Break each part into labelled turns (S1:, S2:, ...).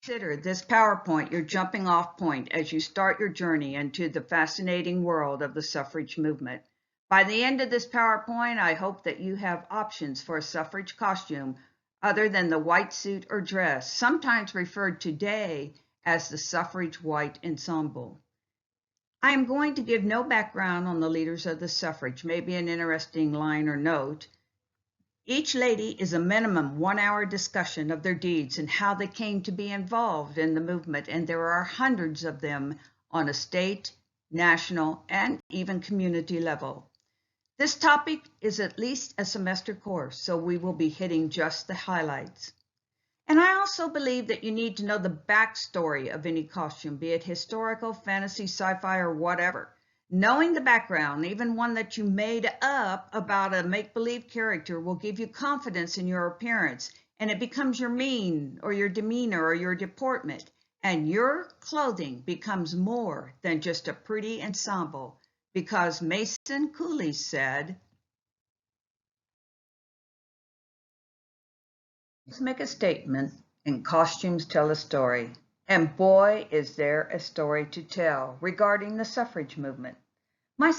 S1: Consider this PowerPoint your jumping off point as you start your journey into the fascinating world of the suffrage movement. By the end of this PowerPoint, I hope that you have options for a suffrage costume other than the white suit or dress, sometimes referred today as the suffrage white ensemble. I am going to give no background on the leaders of the suffrage, maybe an interesting line or note. Each lady is a minimum 1-hour discussion of their deeds and how they came to be involved in the movement, and there are hundreds of them on a state, national, and even community level. This topic is at least a semester course, so we will be hitting just the highlights. And I also believe that you need to know the backstory of any costume, be it historical, fantasy, sci-fi, or whatever. Knowing the background, even one that you made up about a make-believe character, will give you confidence in your appearance, and it becomes your mien or your demeanor or your deportment, and your clothing becomes more than just a pretty ensemble, because Mason Cooley said, "Let's make a statement and costumes tell a story." And boy, is there a story to tell regarding the suffrage movement. My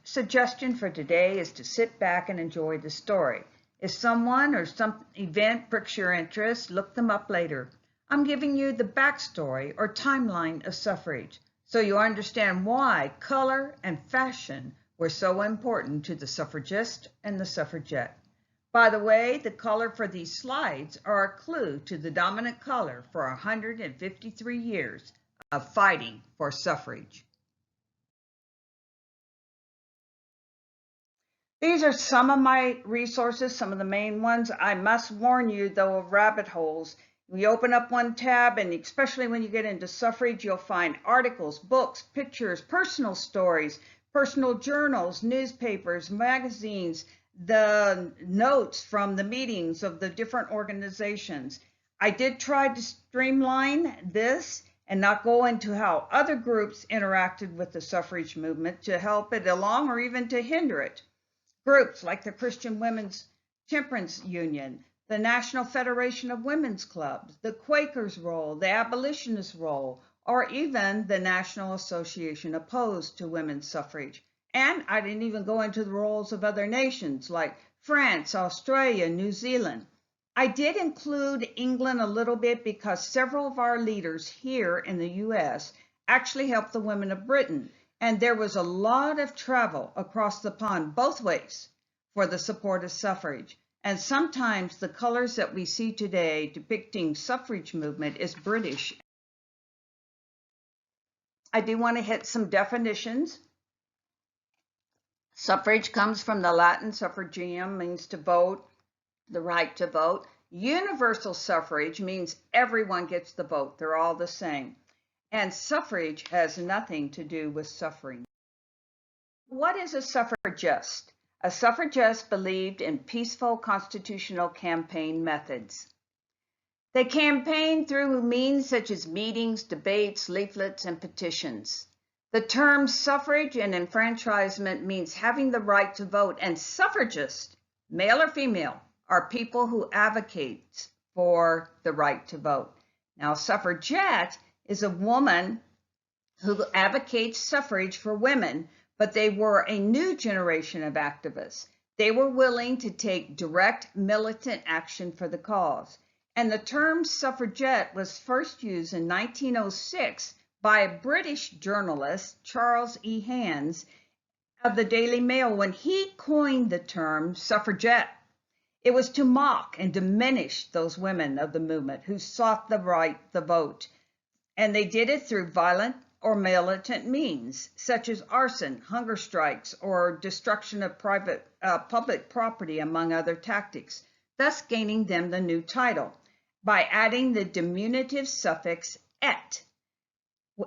S1: suggestion for today is to sit back and enjoy the story. If someone or some event pricks your interest, look them up later. I'm giving you the backstory or timeline of suffrage, so you understand why color and fashion were so important to the suffragist and the suffragette. By the way, the color for these slides are a clue to the dominant color for 153 years of fighting for suffrage. These are some of my resources, some of the main ones. I must warn you, though, of rabbit holes. We open up one tab, and especially when you get into suffrage, you'll find articles, books, pictures, personal stories, personal journals, newspapers, magazines, the notes from the meetings of the different organizations. I did try to streamline this and not go into how other groups interacted with the suffrage movement to help it along or even to hinder it. Groups like the Christian Women's Temperance Union, the National Federation of Women's Clubs, the Quakers' role, the abolitionists' role, or even the National Association opposed to women's suffrage. And I didn't even go into the roles of other nations like France, Australia, New Zealand. I did include England a little bit because several of our leaders here in the US actually helped the women of Britain, and there was a lot of travel across the pond both ways for the support of suffrage. And sometimes the colors that we see today depicting suffrage movement is British. I do want to hit some definitions. Suffrage comes from the Latin suffragium, means to vote, the right to vote. Universal suffrage means everyone gets the vote. They're all the same. And suffrage has nothing to do with suffering. What is a suffragist? A suffragist believed in peaceful constitutional campaign methods. They campaigned through means such as meetings, debates, leaflets, and petitions. The term suffrage and enfranchisement means having the right to vote, and suffragists, male or female, are people who advocate for the right to vote. Now, suffragette is a woman who advocates suffrage for women, but they were a new generation of activists. They were willing to take direct militant action for the cause. And the term suffragette was first used in 1906 by a British journalist, Charles E. Hands, of the Daily Mail, when he coined the term suffragette. It was to mock and diminish those women of the movement who sought the right to vote. And they did it through violent or militant means, such as arson, hunger strikes, or destruction of public property, among other tactics, thus gaining them the new title by adding the diminutive suffix "et."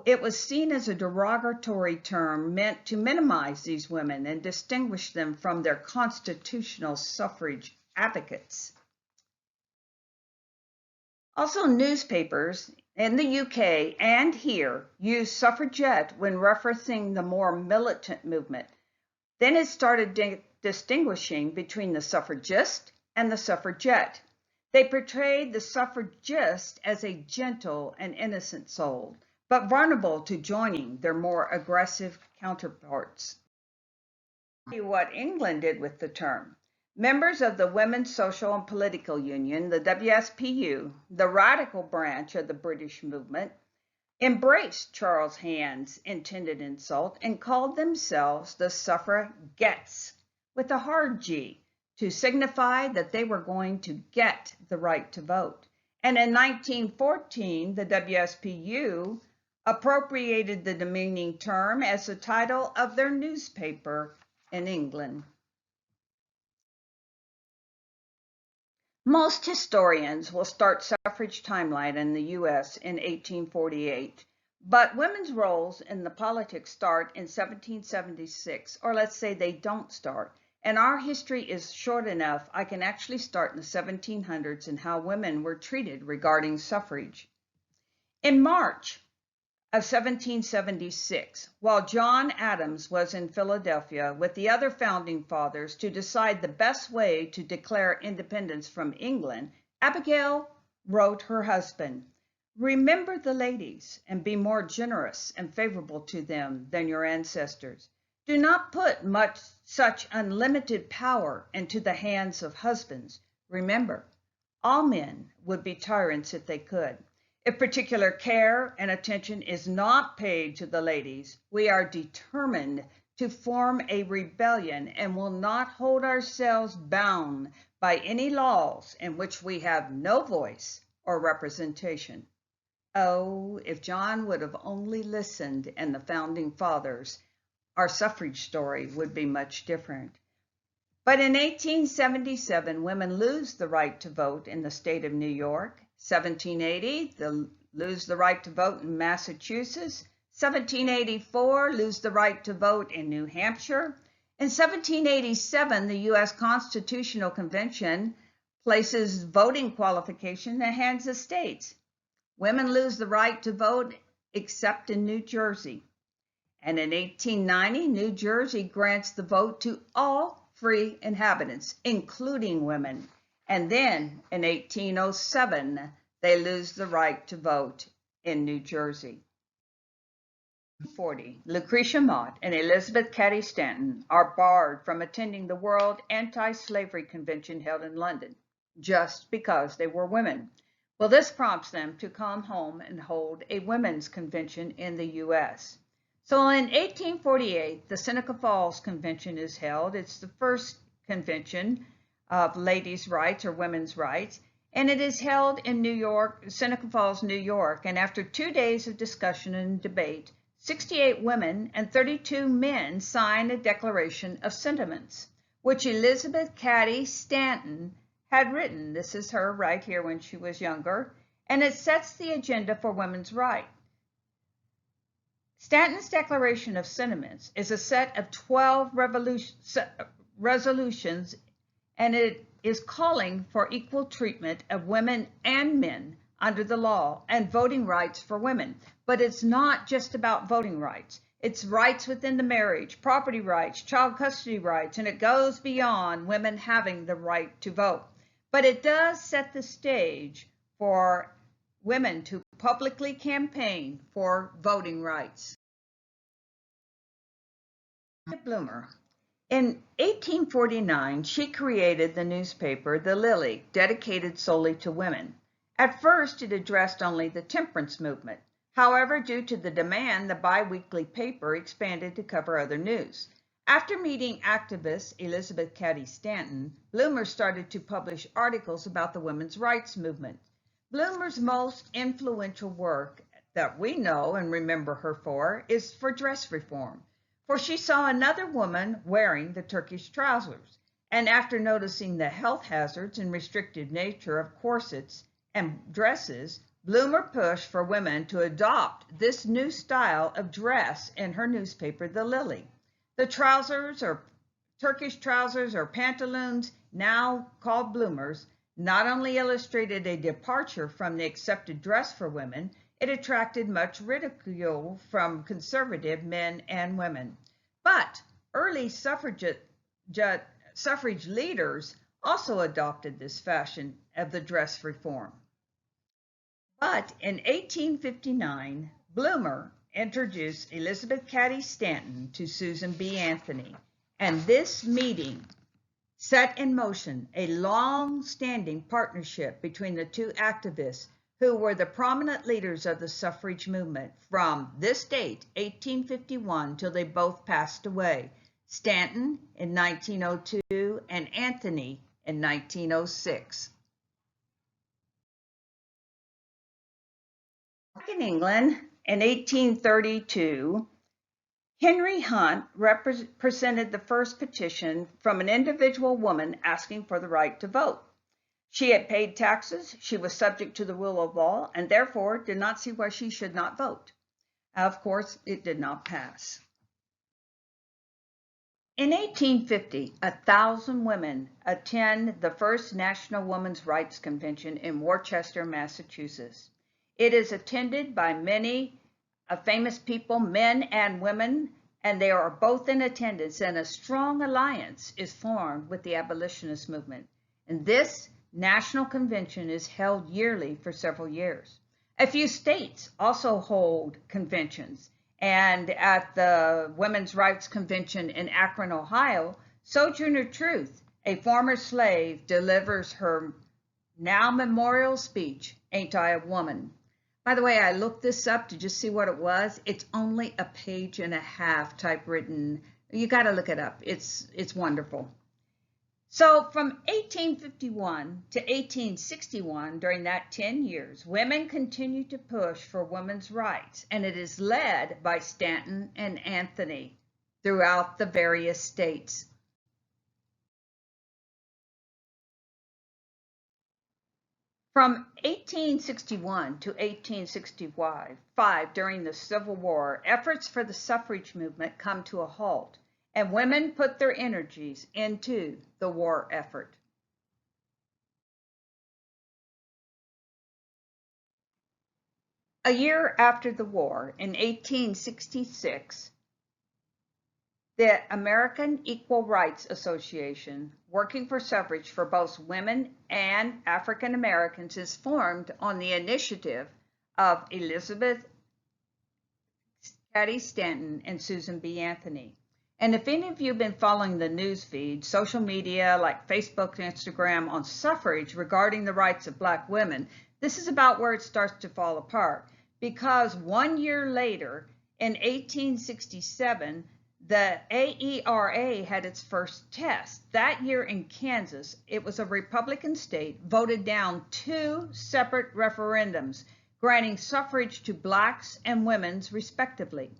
S1: It was seen as a derogatory term meant to minimize these women and distinguish them from their constitutional suffrage advocates. Also, newspapers in the UK and here use suffragette when referencing the more militant movement. Then it started distinguishing between the suffragist and the suffragette. They portrayed the suffragist as a gentle and innocent soul, but vulnerable to joining their more aggressive counterparts. What England did with the term. Members of the Women's Social and Political Union, the WSPU, the radical branch of the British movement, embraced Charles Hand's intended insult and called themselves the Suffragettes with a hard G to signify that they were going to get the right to vote. And in 1914, the WSPU appropriated the demeaning term as the title of their newspaper in England. Most historians will start suffrage timeline in the U.S. in 1848, but women's roles in the politics start in 1776, or let's say they don't start. And our history is short enough, I can actually start in the 1700s and how women were treated regarding suffrage. In March of 1776, while John Adams was in Philadelphia with the other founding fathers to decide the best way to declare independence from England, Abigail wrote her husband, "Remember the ladies and be more generous and favorable to them than your ancestors. Do not put such unlimited power into the hands of husbands. Remember, all men would be tyrants if they could. If particular care and attention is not paid to the ladies, we are determined to form a rebellion and will not hold ourselves bound by any laws in which we have no voice or representation." Oh, if John would have only listened and the founding fathers, our suffrage story would be much different. But in 1877, women lose the right to vote in the state of New York. 1780, they lose the right to vote in Massachusetts. 1784, lose the right to vote in New Hampshire. In 1787, the U.S. Constitutional Convention places voting qualification in the hands of states. Women lose the right to vote except in New Jersey. And in 1890, New Jersey grants the vote to all free inhabitants, including women. And then in 1807, they lose the right to vote in New Jersey. 40, Lucretia Mott and Elizabeth Cady Stanton are barred from attending the World Anti-Slavery Convention held in London, just because they were women. Well, this prompts them to come home and hold a women's convention in the U.S. So in 1848, the Seneca Falls Convention is held. It's the first convention of ladies' rights or women's rights, and it is held in New York, Seneca Falls, New York. And after 2 days of discussion and debate, 68 women and 32 men signed a Declaration of Sentiments, which Elizabeth Cady Stanton had written. This is her right here when she was younger, and it sets the agenda for women's rights. Stanton's Declaration of Sentiments is a set of 12 resolutions, and it is calling for equal treatment of women and men under the law and voting rights for women. But it's not just about voting rights. It's rights within the marriage, property rights, child custody rights, and it goes beyond women having the right to vote. But it does set the stage for women to publicly campaign for voting rights. Bloomer. In 1849, she created the newspaper The Lily, dedicated solely to women. At first, it addressed only the temperance movement. However, due to the demand, the bi-weekly paper expanded to cover other news. After meeting activist Elizabeth Cady Stanton, Bloomer started to publish articles about the women's rights movement. Bloomer's most influential work that we know and remember her for is for dress reform, for she saw another woman wearing the Turkish trousers, and after noticing the health hazards and restrictive nature of corsets and dresses, Bloomer pushed for women to adopt this new style of dress in her newspaper, The Lily. The trousers, or Turkish trousers or pantaloons, now called bloomers, not only illustrated a departure from the accepted dress for women, it attracted much ridicule from conservative men and women. But early suffrage leaders also adopted this fashion of the dress reform. But in 1859, Bloomer introduced Elizabeth Cady Stanton to Susan B. Anthony, and this meeting set in motion a long-standing partnership between the two activists who were the prominent leaders of the suffrage movement from this date, 1851, till they both passed away, Stanton in 1902 and Anthony in 1906. Back in England in 1832, Henry Hunt presented the first petition from an individual woman asking for the right to vote. She had paid taxes, she was subject to the rule of law, and therefore did not see why she should not vote. Of course, it did not pass. In 1850, 1,000 women attend the first National Women's Rights Convention in Worcester, Massachusetts. It is attended by many famous people, men and women, and they are both in attendance, and a strong alliance is formed with the abolitionist movement. And this national convention is held yearly for several years. A few states also hold conventions, and at the Women's Rights Convention in Akron, Ohio, Sojourner Truth, a former slave, delivers her now memorial speech, "Ain't I a Woman?" By the way, I looked this up to just see what it was. It's only a page and a half typewritten. You got to look it up. It's wonderful. So from 1851 to 1861, during that 10 years, women continued to push for women's rights, and it is led by Stanton and Anthony throughout the various states. From 1861 to 1865, during the Civil War, efforts for the suffrage movement come to a halt, and women put their energies into the war effort. A year after the war, in 1866, the American Equal Rights Association, working for suffrage for both women and African Americans, is formed on the initiative of Elizabeth Cady Stanton and Susan B. Anthony. And if any of you have been following the news feed, social media like Facebook and Instagram on suffrage regarding the rights of Black women, this is about where it starts to fall apart. Because 1 year later, in 1867, the AERA had its first test. That year in Kansas, it was a Republican state, voted down 2 separate referendums, granting suffrage to blacks and women's respectively.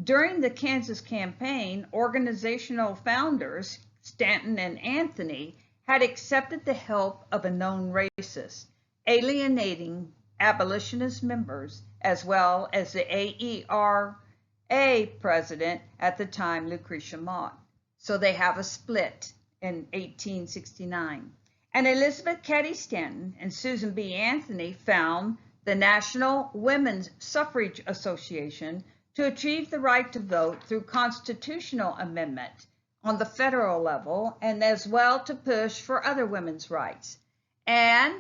S1: During the Kansas campaign, organizational founders, Stanton and Anthony, had accepted the help of a known racist, alienating abolitionist members, as well as the AERA president at the time, Lucretia Mott. So they have a split in 1869. And Elizabeth Cady Stanton and Susan B. Anthony found the National Women's Suffrage Association to achieve the right to vote through constitutional amendment on the federal level, and as well to push for other women's rights. And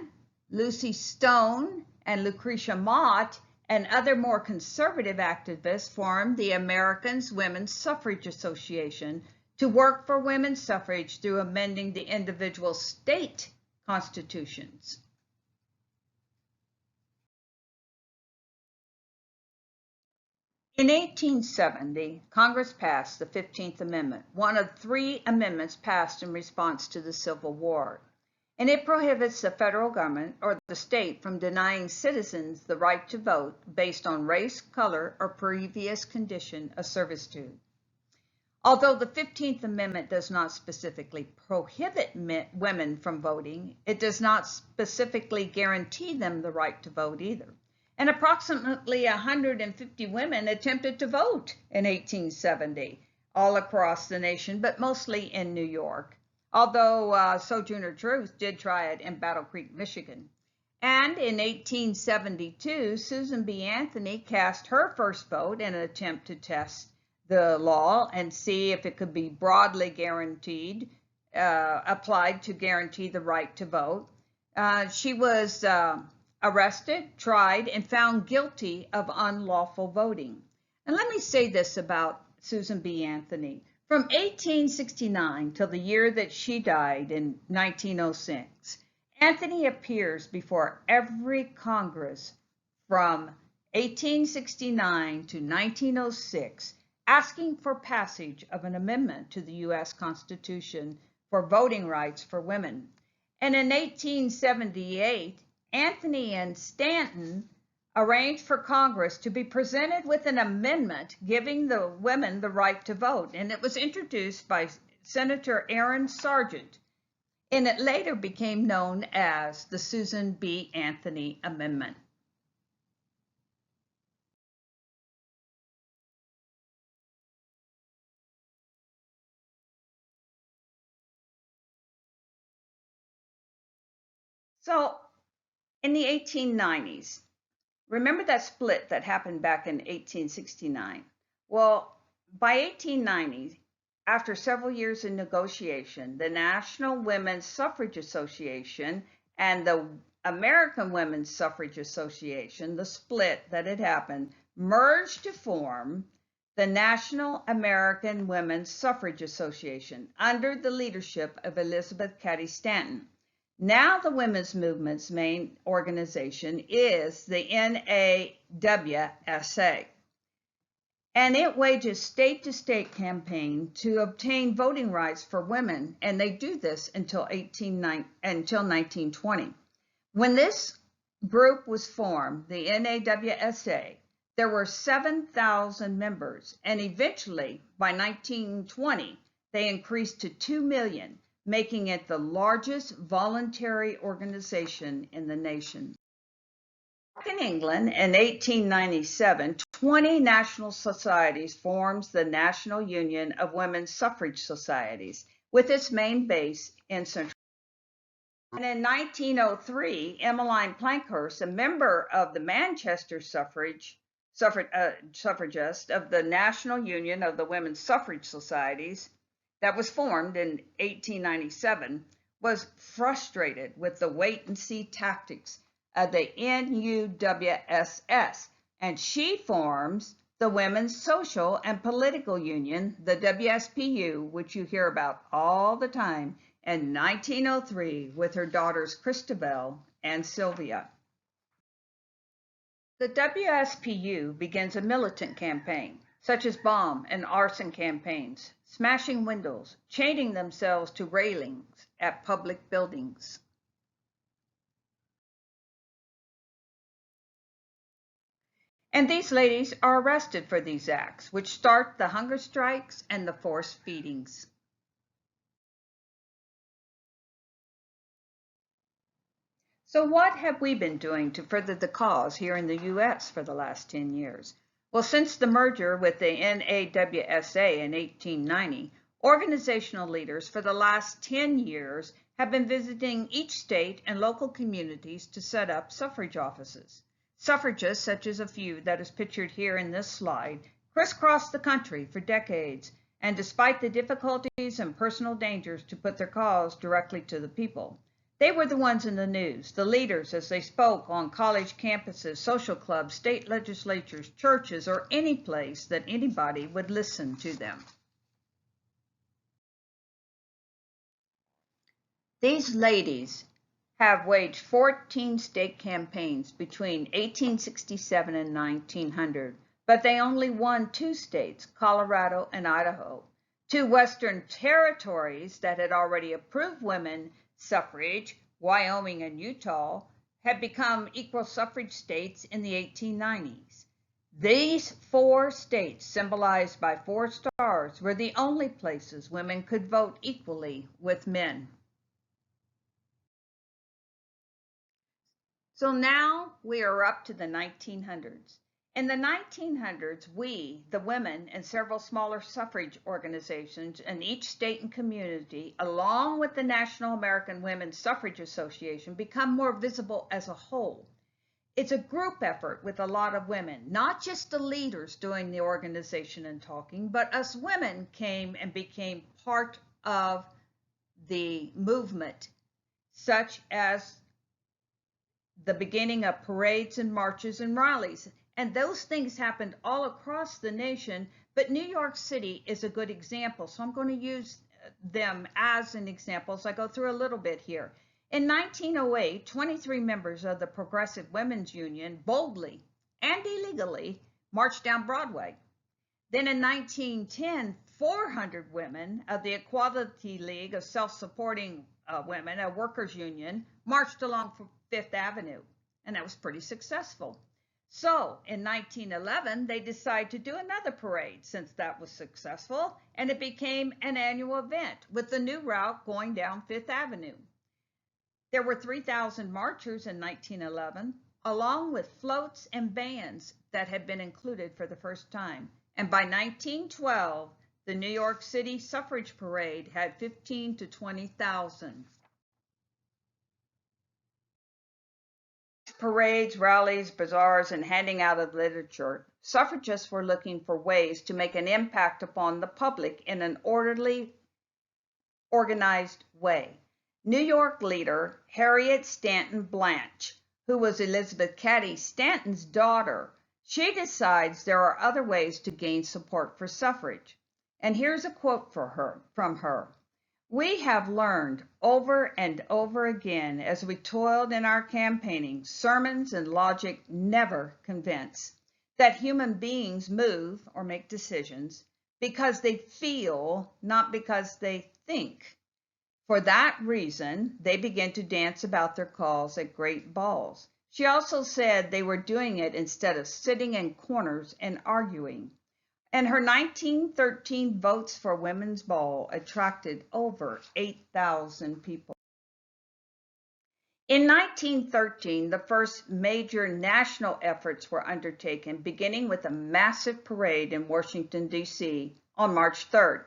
S1: Lucy Stone and Lucretia Mott and other more conservative activists formed the American Women's Suffrage Association to work for women's suffrage through amending the individual state constitutions. In 1870, Congress passed the 15th Amendment, one of 3 amendments passed in response to the Civil War. And it prohibits the federal government or the state from denying citizens the right to vote based on race, color, or previous condition of servitude. Although the 15th Amendment does not specifically prohibit women from voting, it does not specifically guarantee them the right to vote either. And approximately 150 women attempted to vote in 1870 all across the nation, but mostly in New York. Although Sojourner Truth did try it in Battle Creek, Michigan. And in 1872, Susan B. Anthony cast her first vote in an attempt to test the law and see if it could be broadly guaranteed applied to guarantee the right to vote. She was arrested, tried, and found guilty of unlawful voting. And let me say this about Susan B. Anthony. From 1869 till the year that she died in 1906, Anthony appears before every Congress from 1869 to 1906, asking for passage of an amendment to the U.S. Constitution for voting rights for women. And in 1878, Anthony and Stanton arranged for Congress to be presented with an amendment giving the women the right to vote. And it was introduced by Senator Aaron Sargent, and it later became known as the Susan B. Anthony Amendment. So in the 1890s, remember that split that happened back in 1869? Well, by 1890, after several years in negotiation, the National Women's Suffrage Association and the American Women's Suffrage Association, the split that had happened, merged to form the National American Women's Suffrage Association under the leadership of Elizabeth Cady Stanton. Now the women's movement's main organization is the NAWSA, and it wages state-to-state campaign to obtain voting rights for women, and they do this until 1920. When this group was formed, the NAWSA, there were 7,000 members, and eventually, by 1920, they increased to 2 million, making it the largest voluntary organization in the nation. In England, in 1897, 20 national societies forms the National Union of Women's Suffrage Societies, with its main base in Central. And in 1903, Emmeline Pankhurst, a member of the Manchester Suffragist of the National Union of the Women's Suffrage Societies, that was formed in 1897, was frustrated with the wait-and-see tactics of the NUWSS, and she forms the Women's Social and Political Union, the WSPU, which you hear about all the time, in 1903 with her daughters Christabel and Sylvia. The WSPU begins a militant campaign, such as bomb and arson campaigns, smashing windows, chaining themselves to railings at public buildings. And these ladies are arrested for these acts, which start the hunger strikes and the forced feedings. So what have we been doing to further the cause here in the U.S. for the last 10 years? Well, since the merger with the NAWSA in 1890, organizational leaders for the last 10 years have been visiting each state and local communities to set up suffrage offices. Suffragists, such as a few that is pictured here in this slide, crisscrossed the country for decades, and despite the difficulties and personal dangers to put their cause directly to the people, they were the ones in the news, the leaders as they spoke on college campuses, social clubs, state legislatures, churches, or any place that anybody would listen to them. These ladies have waged 14 state campaigns between 1867 and 1900, but they only won 2 states, Colorado and Idaho. 2 Western territories that had already approved women suffrage, Wyoming and Utah, had become equal suffrage states in the 1890s. These 4 states, symbolized by 4 stars, were the only places women could vote equally with men. So now we are up to the 1900s. In the 1900s, we, the women, and several smaller suffrage organizations in each state and community, along with the National American Women's Suffrage Association, become more visible as a whole. It's a group effort with a lot of women, not just the leaders doing the organization and talking, but us women came and became part of the movement, such as the beginning of parades and marches and rallies. And those things happened all across the nation, but New York City is a good example. So I'm going to use them as an example. So I go through a little bit here. In 1908, 23 members of the Progressive Women's Union boldly and illegally marched down Broadway. Then in 1910, 400 women of the Equality League of Self-Supporting Women, a workers' union, marched along Fifth Avenue, and that was pretty successful. So in 1911, they decided to do another parade since that was successful, and it became an annual event with the new route going down Fifth Avenue. There were 3,000 marchers in 1911, along with floats and bands that had been included for the first time. And by 1912, the New York City suffrage parade had 15 to 20,000. Parades, rallies, bazaars, and handing out of literature, suffragists were looking for ways to make an impact upon the public in an orderly, organized way. New York leader Harriet Stanton Blanche, who was Elizabeth Cady Stanton's daughter, she decides there are other ways to gain support for suffrage. And here's a quote from her. "We have learned over and over again as we toiled in our campaigning, sermons and logic never convince, that human beings move or make decisions because they feel, not because they think. For that reason, they begin to dance about their calls at great balls." She also said they were doing it instead of sitting in corners and arguing. And her 1913 votes for Women's Ball attracted over 8,000 people. In 1913, the first major national efforts were undertaken, beginning with a massive parade in Washington, D.C. on March 3rd.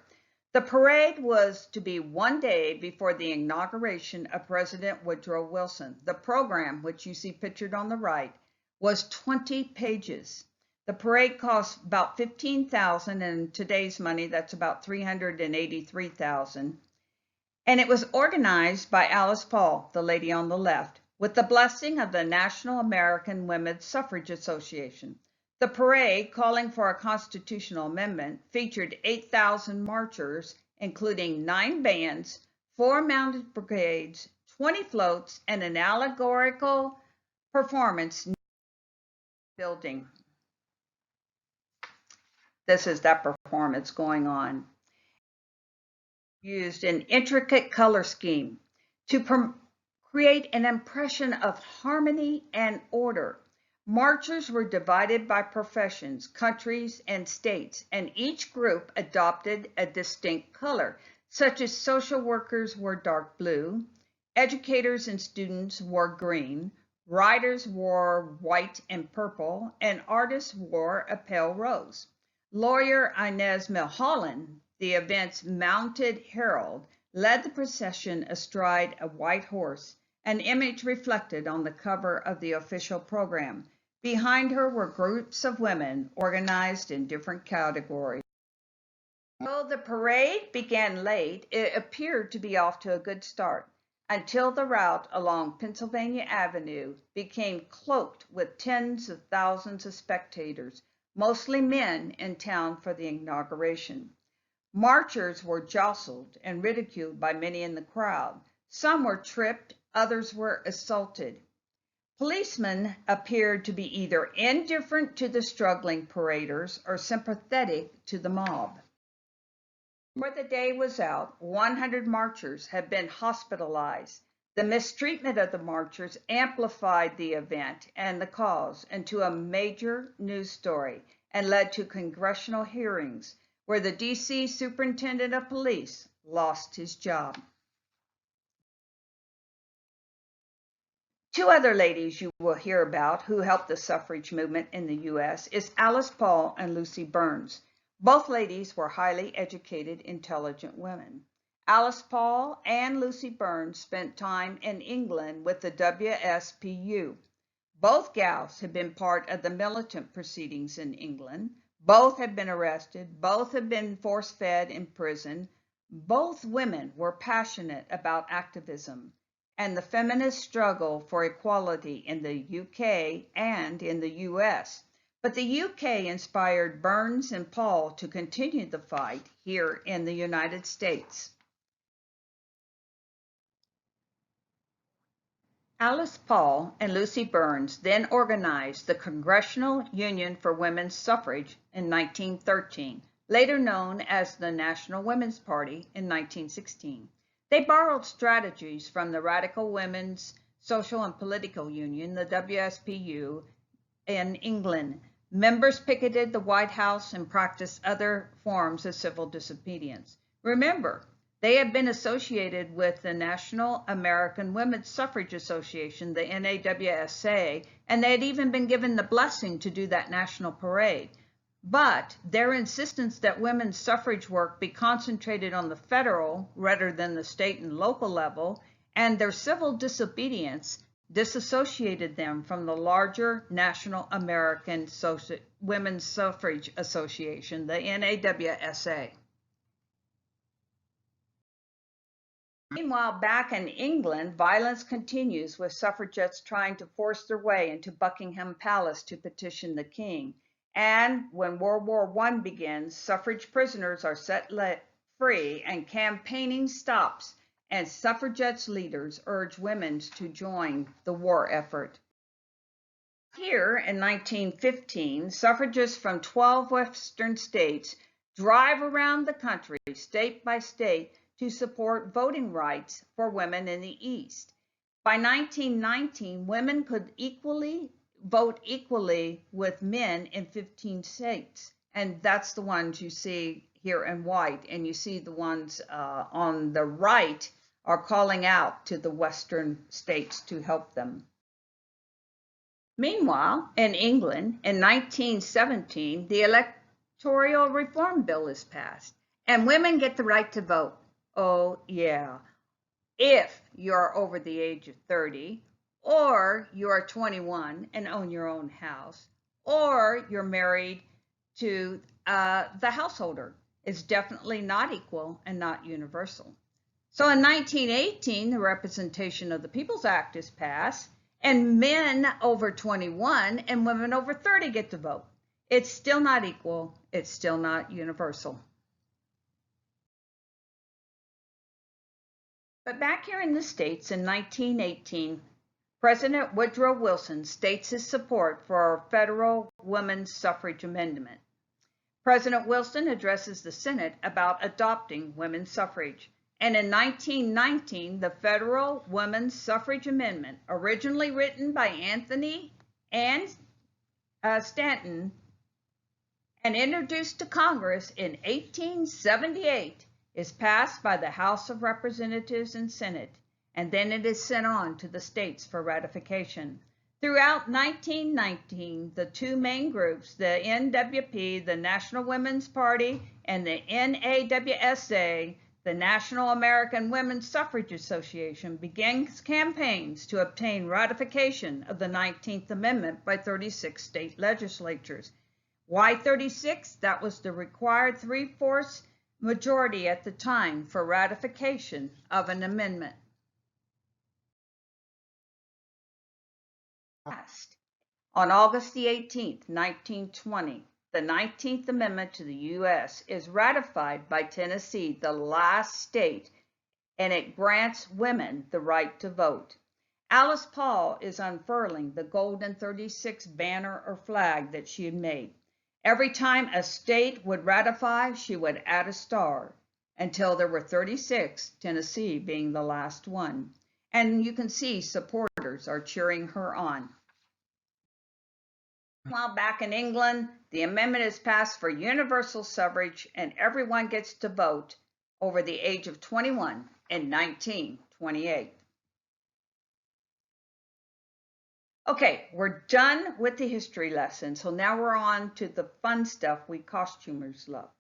S1: The parade was to be one day before the inauguration of President Woodrow Wilson. The program, which you see pictured on the right, was 20 pages. The parade cost about $15,000, and in today's money, that's about $383,000. And it was organized by Alice Paul, the lady on the left, with the blessing of the National American Women's Suffrage Association. The parade, calling for a constitutional amendment, featured 8,000 marchers, including 9 bands, 4 mounted brigades, 20 floats, and an allegorical performance building. This is that performance going on. Used an intricate color scheme to create an impression of harmony and order. Marchers were divided by professions, countries, and states, and each group adopted a distinct color, such as social workers wore dark blue, educators and students wore green, writers wore white and purple, and artists wore a pale rose. Lawyer Inez Milholland, the event's mounted herald, led the procession astride a white horse, an image reflected on the cover of the official program. Behind her were groups of women organized in different categories. Though the parade began late, it appeared to be off to a good start until the route along Pennsylvania Avenue became cloaked with tens of thousands of spectators, mostly men in town for the inauguration. Marchers were jostled and ridiculed by many in the crowd. Some were tripped, others were assaulted. Policemen appeared to be either indifferent to the struggling paraders or sympathetic to the mob. Before the day was out, 100 marchers had been hospitalized. The mistreatment of the marchers amplified the event and the cause into a major news story and led to congressional hearings where the D.C. Superintendent of Police lost his job. 2 other ladies you will hear about who helped the suffrage movement in the U.S. is Alice Paul and Lucy Burns. Both ladies were highly educated, intelligent women. Alice Paul and Lucy Burns spent time in England with the WSPU. Both gals had been part of the militant proceedings in England. Both had been arrested. Both had been force-fed in prison. Both women were passionate about activism and the feminist struggle for equality in the UK and in the US. But the UK inspired Burns and Paul to continue the fight here in the United States. Alice Paul and Lucy Burns then organized the Congressional Union for Women's Suffrage in 1913, later known as the National Women's Party in 1916. They borrowed strategies from the Radical Women's Social and Political Union, the WSPU, in England. Members picketed the White House and practiced other forms of civil disobedience. Remember, they had been associated with the National American Women's Suffrage Association, the NAWSA, and they had even been given the blessing to do that national parade. But their insistence that women's suffrage work be concentrated on the federal rather than the state and local level, and their civil disobedience disassociated them from the larger National American Women's Suffrage Association, the NAWSA. Meanwhile, back in England, violence continues with suffragettes trying to force their way into Buckingham Palace to petition the king. And when World War I begins, suffrage prisoners are set free and campaigning stops, and suffragettes leaders urge women to join the war effort. Here in 1915, suffragists from 12 western states drive around the country, state by state, to support voting rights for women in the East. By 1919, women could vote equally with men in 15 states, and that's the ones you see here in white, and you see the ones on the right are calling out to the western states to help them. Meanwhile, in England, in 1917, the Electoral Reform Bill is passed, and women get the right to vote. Oh, yeah. If you're over the age of 30, or you're 21 and own your own house, or you're married to the householder. It's definitely not equal and not universal. So in 1918, the Representation of the People's Act is passed, and men over 21 and women over 30 get to vote. It's still not equal. It's still not universal. But back here in the States in 1918, President Woodrow Wilson states his support for a federal women's suffrage amendment. President Wilson addresses the Senate about adopting women's suffrage. And in 1919, the Federal Women's Suffrage Amendment, originally written by Anthony and Stanton and introduced to Congress in 1878, is passed by the House of Representatives and Senate, and then it is sent on to the states for ratification. Throughout 1919, the two main groups, the NWP, the National Women's Party, and the NAWSA, the National American Women's Suffrage Association, began campaigns to obtain ratification of the 19th Amendment by 36 state legislatures. Why 36? That was the required 3/4 majority at the time for ratification of an amendment. On August the 18th, 1920, the 19th Amendment to the U.S. is ratified by Tennessee, the last state, and it grants women the right to vote. Alice Paul is unfurling the golden 36 banner or flag that she had made. Every time a state would ratify, she would add a star until there were 36, Tennessee being the last one. And you can see supporters are cheering her on. While back in England, the amendment is passed for universal suffrage and everyone gets to vote over the age of 21 in 1928. Okay, we're done with the history lesson, so now we're on to the fun stuff we costumers love.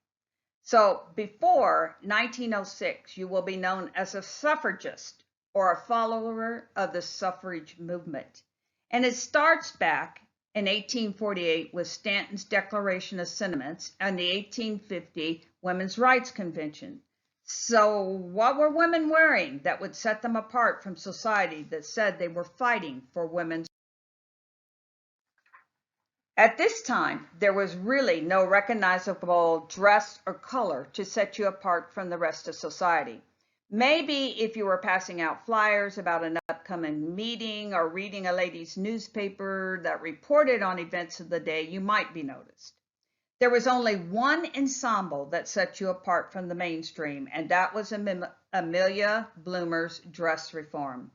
S1: So before 1906, you will be known as a suffragist or a follower of the suffrage movement. And it starts back in 1848 with Stanton's Declaration of Sentiments and the 1850 Women's Rights Convention. So what were women wearing that would set them apart from society that said they were fighting for women's? At this time, there was really no recognizable dress or color to set you apart from the rest of society. Maybe if you were passing out flyers about an upcoming meeting or reading a ladies' newspaper that reported on events of the day, you might be noticed. There was only one ensemble that set you apart from the mainstream, and that was Amelia Bloomer's dress reform.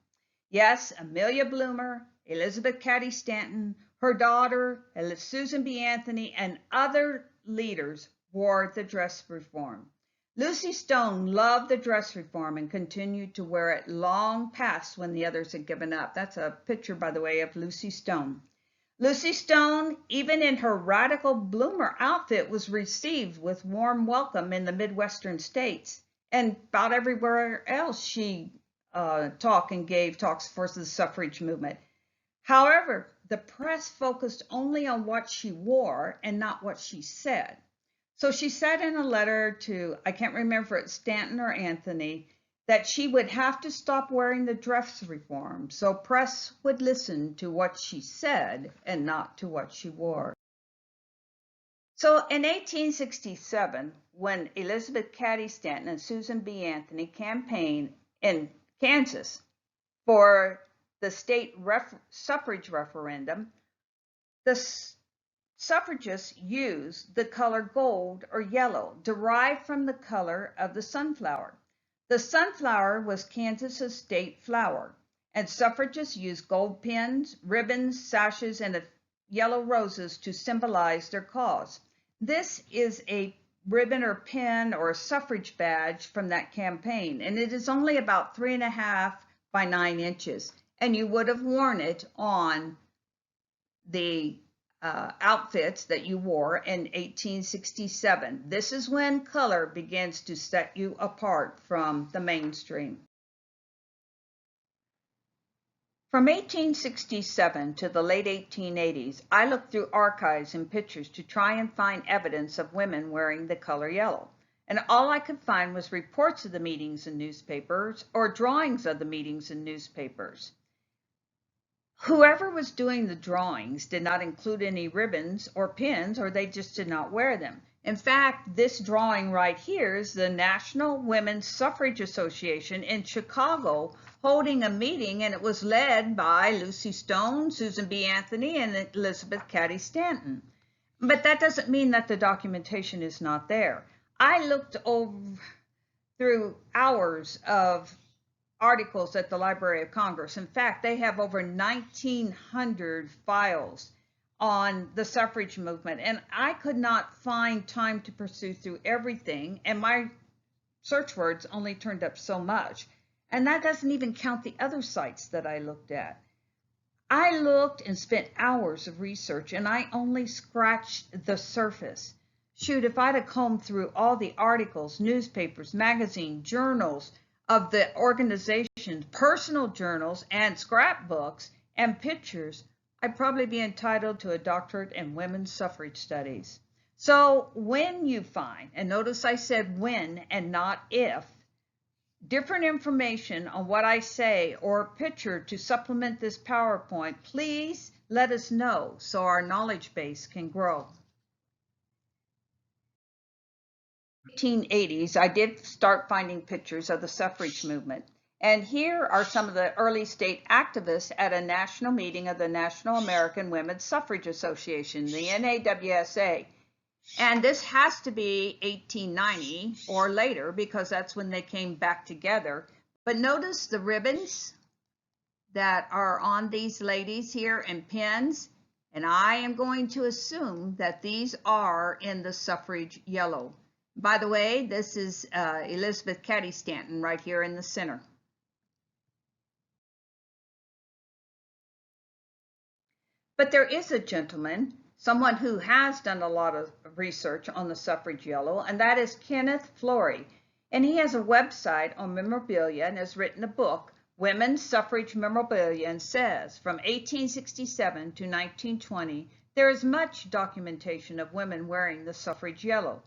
S1: Yes, Amelia Bloomer, Elizabeth Cady Stanton, her daughter, Susan B. Anthony, and other leaders wore the dress reform. Lucy Stone loved the dress reform and continued to wear it long past when the others had given up. That's a picture, by the way, of Lucy Stone. Lucy Stone, even in her radical bloomer outfit, was received with warm welcome in the Midwestern states, and about everywhere else she talked and gave talks for the suffrage movement. However, the press focused only on what she wore and not what she said. So she said in a letter to, I can't remember if it's Stanton or Anthony, that she would have to stop wearing the dress reform so press would listen to what she said and not to what she wore. So in 1867, when Elizabeth Cady Stanton and Susan B. Anthony campaigned in Kansas for the state suffrage referendum, the suffragists used the color gold or yellow, derived from the color of the sunflower. The sunflower was Kansas's state flower, and suffragists used gold pins, ribbons, sashes, and yellow roses to symbolize their cause. This is a ribbon or pin or a suffrage badge from that campaign, and it is only about 3.5 by 9 inches, and you would have worn it on the outfits that you wore in 1867. This is when color begins to set you apart from the mainstream. From 1867 to the late 1880s, I looked through archives and pictures to try and find evidence of women wearing the color yellow. And all I could find was reports of the meetings in newspapers or drawings of the meetings in newspapers. Whoever was doing the drawings did not include any ribbons or pins, or they just did not wear them. In fact, this drawing right here is the National Women's Suffrage Association in Chicago holding a meeting, and it was led by Lucy Stone, Susan B. Anthony, and Elizabeth Cady Stanton. But that doesn't mean that the documentation is not there. I looked through hours of articles at the Library of Congress. In fact, they have over 1,900 files on the suffrage movement, and I could not find time to pursue through everything, and my search words only turned up so much. And that doesn't even count the other sites that I looked at. I looked and spent hours of research, and I only scratched the surface. Shoot, if I'd have combed through all the articles, newspapers, magazines, journals of the organization's personal journals and scrapbooks and pictures, I'd probably be entitled to a doctorate in women's suffrage studies. So when you find, and notice I said when and not if, different information on what I say or picture to supplement this PowerPoint, please let us know so our knowledge base can grow. 1880s, I did start finding pictures of the suffrage movement. And here are some of the early state activists at a national meeting of the National American Women's Suffrage Association, the NAWSA. And this has to be 1890 or later because that's when they came back together. But notice the ribbons that are on these ladies here and pins. And I am going to assume that these are in the suffrage yellow. By the way, this is Elizabeth Cady Stanton right here in the center. But there is a gentleman, someone who has done a lot of research on the suffrage yellow, and that is Kenneth Flory. And he has a website on memorabilia and has written a book, Women's Suffrage Memorabilia, and says from 1867 to 1920, there is much documentation of women wearing the suffrage yellow.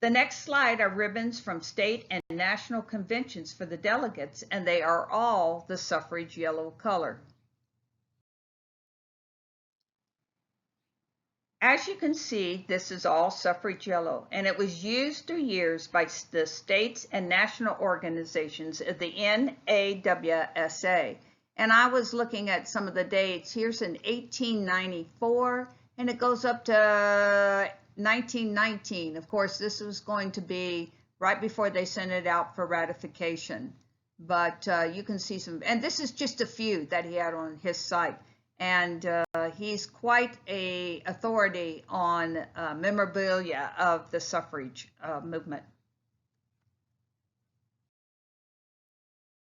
S1: The next slide are ribbons from state and national conventions for the delegates, and they are all the suffrage yellow color. As you can see, this is all suffrage yellow, and it was used through years by the states and national organizations of the NAWSA. And I was looking at some of the dates. Here's in 1894, and it goes up to 1919. Of course, this was going to be right before they sent it out for ratification. But you can see some, and this is just a few that he had on his site. And he's quite an authority on memorabilia of the suffrage movement.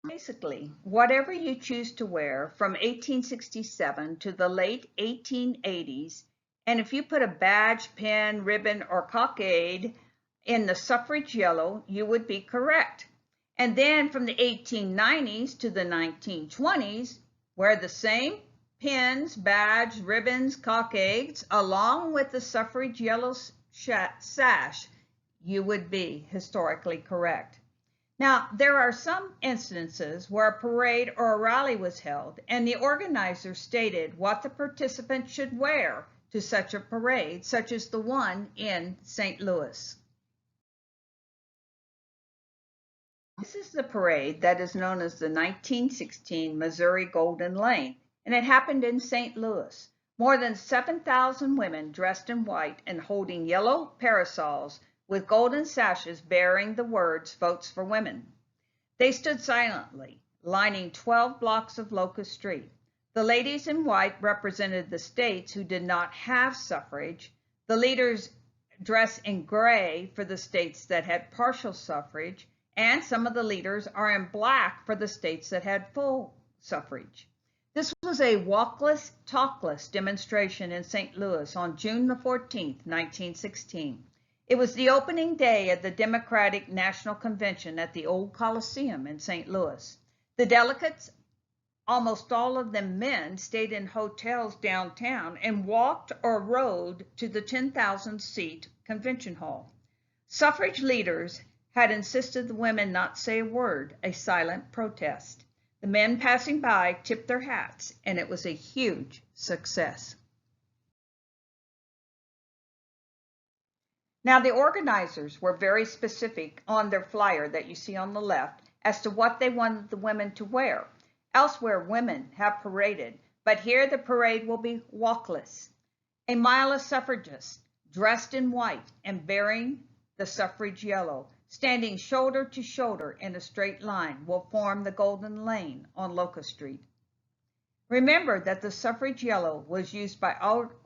S1: Basically, whatever you choose to wear from 1867 to the late 1880s, and if you put a badge, pin, ribbon, or cockade in the suffrage yellow, you would be correct. And then from the 1890s to the 1920s, wear the same pins, badge, ribbons, cockades, along with the suffrage yellow sash, you would be historically correct. Now, there are some instances where a parade or a rally was held, and the organizer stated what the participants should wear to such a parade, such as the one in St. Louis. This is the parade that is known as the 1916 Missouri Golden Lane, and it happened in St. Louis. More than 7,000 women dressed in white and holding yellow parasols with golden sashes bearing the words "Votes for Women." They stood silently, lining 12 blocks of Locust Street. The ladies in white represented the states who did not have suffrage. The leaders dress in gray for the states that had partial suffrage, and some of the leaders are in black for the states that had full suffrage. This was a walkless, talkless demonstration in St. Louis on June the 14th, 1916. It was the opening day of the Democratic National Convention at the Old Coliseum in St. Louis. The delegates, almost all of them men, stayed in hotels downtown and walked or rode to the 10,000-seat convention hall. Suffrage leaders had insisted the women not say a word, a silent protest. The men passing by tipped their hats, and it was a huge success. Now, the organizers were very specific on their flyer that you see on the left as to what they wanted the women to wear. Elsewhere, women have paraded, but here the parade will be walkless. A mile of suffragists dressed in white and bearing the suffrage yellow, standing shoulder to shoulder in a straight line, will form the Golden Lane on Locust Street. Remember that the suffrage yellow was used by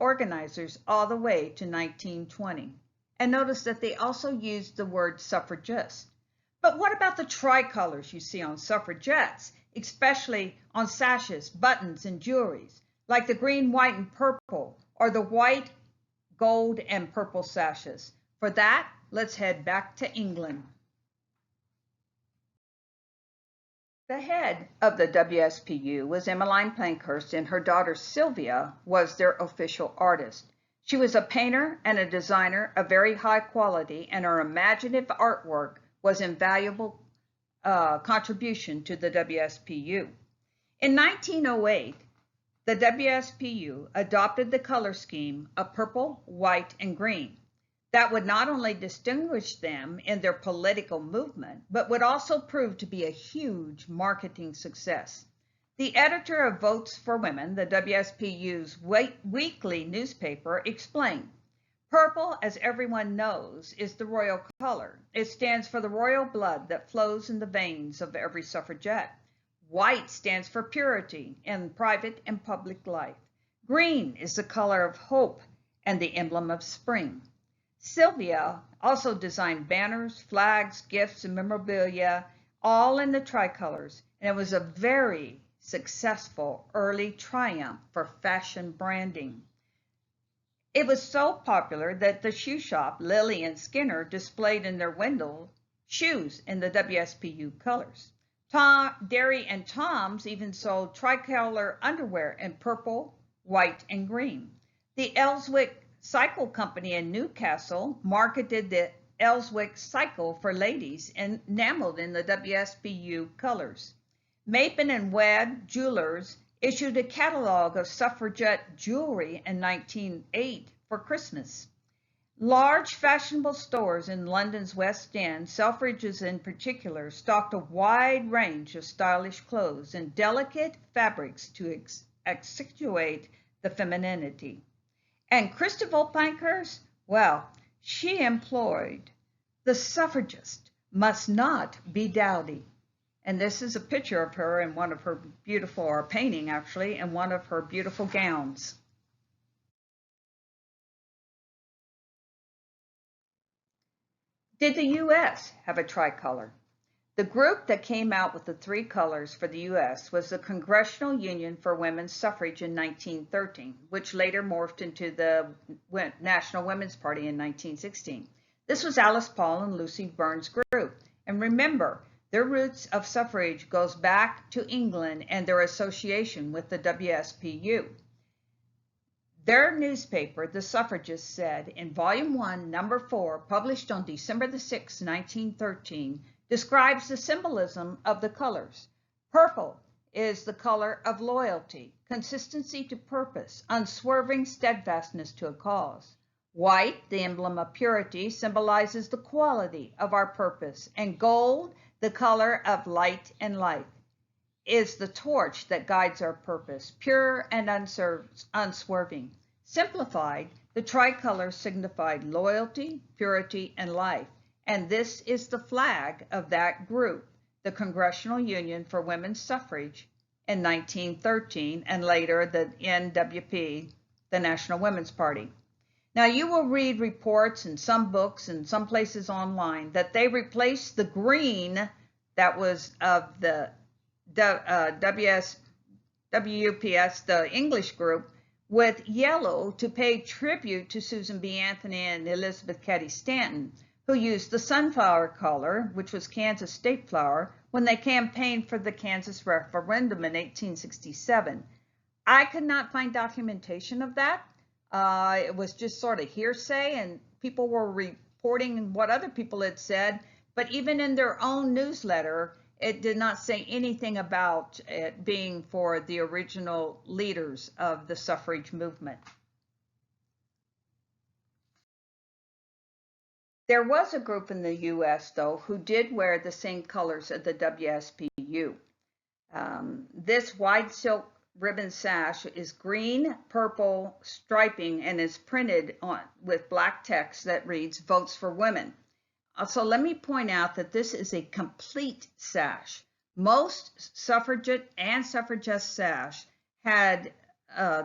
S1: organizers all the way to 1920. And notice that they also used the word suffragist. But what about the tricolors you see on suffragettes, especially on sashes, buttons, and jewelries, like the green, white, and purple, or the white, gold, and purple sashes? For that, let's head back to England. The head of the WSPU was Emmeline Pankhurst, and her daughter Sylvia was their official artist. She was a painter and a designer of very high quality, and her imaginative artwork was an invaluable contribution to the WSPU. In 1908, the WSPU adopted the color scheme of purple, white, and green. That would not only distinguish them in their political movement, but would also prove to be a huge marketing success. The editor of Votes for Women, the WSPU's weekly newspaper, explained, "Purple, as everyone knows, is the royal color. It stands for the royal blood that flows in the veins of every suffragette. White stands for purity in private and public life. Green is the color of hope and the emblem of spring." Sylvia also designed banners, flags, gifts, and memorabilia, all in the tricolors, and it was a very successful early triumph for fashion branding. It was so popular that the shoe shop, Lilly and Skinner, displayed in their window shoes in the WSPU colors. Derry and Tom's even sold tricolor underwear in purple, white, and green. The Ellswick Cycle Company in Newcastle marketed the Ellswick cycle for ladies enameled in the WSPU colors. Mapen and Webb Jewelers issued a catalog of suffragette jewelry in 1908 for Christmas. Large fashionable stores in London's West End, Selfridges in particular, stocked a wide range of stylish clothes and delicate fabrics to accentuate the femininity. And Christabel Pankhurst, well, she employed the suffragist must not be dowdy. And this is a picture of her in one of her beautiful, or a painting actually, in one of her beautiful gowns. Did the U.S. have a tricolor? The group that came out with the three colors for the U.S. was the Congressional Union for Women's Suffrage in 1913, which later morphed into the National Women's Party in 1916. This was Alice Paul and Lucy Burns' group. And remember, their roots of suffrage goes back to England and their association with the WSPU. Their newspaper, The Suffragist, said in Volume 1, Number 4, published on December the 6th, 1913, describes the symbolism of the colors. Purple is the color of loyalty, consistency to purpose, unswerving steadfastness to a cause. White, the emblem of purity, symbolizes the quality of our purpose, and gold, the color of light and life, is the torch that guides our purpose, pure and unswerving. Simplified, the tricolor signified loyalty, purity, and life, and this is the flag of that group, the Congressional Union for Women's Suffrage, in 1913, and later the NWP, the National Women's Party. Now, you will read reports in some books and some places online that they replaced the green that was of the WPS, the English group, with yellow to pay tribute to Susan B. Anthony and Elizabeth Cady Stanton, who used the sunflower color, which was Kansas state flower, when they campaigned for the Kansas referendum in 1867. I could not find documentation of that. It was just sort of hearsay, and people were reporting what other people had said, but even in their own newsletter, it did not say anything about it being for the original leaders of the suffrage movement. There was a group in the U.S., though, who did wear the same colors as the WSPU. This wide silk ribbon sash is green, purple striping and is printed on with black text that reads "Votes for Women." So let me point out that this is a complete sash. Most suffragette and suffragette sash had